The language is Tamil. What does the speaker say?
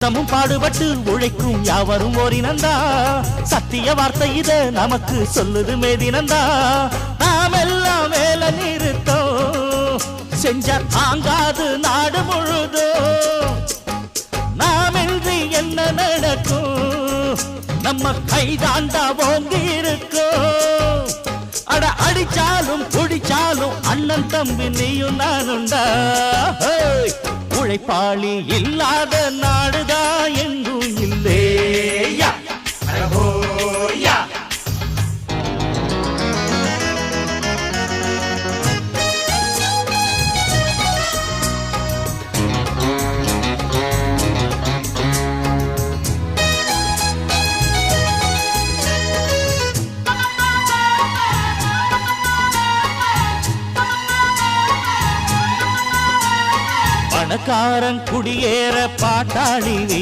தமும் பாடுபட்டு உழைக்கும் யாவரும் ஓரினந்தா சத்திய வார்த்தை இத நமக்கு சொல்லுது மேதினந்தா நாம் எல்லாம் வேலை நிறுத்தோம் செஞ்ச தாங்காது நாடு முழுதோ நாமின்றி என்ன நடக்கும் நம்ம கைதாண்டா ஓங்கி இருக்கோம் அட அடிச்சாலும் குடிச்சாலும் அண்ணன் தம்பி நீயும் நானுண்டா உழைப்பாளி இல்லாத நாடுதா எங்கும் இல்லேயா பணக்காரன் குடியேற பாட்டாளி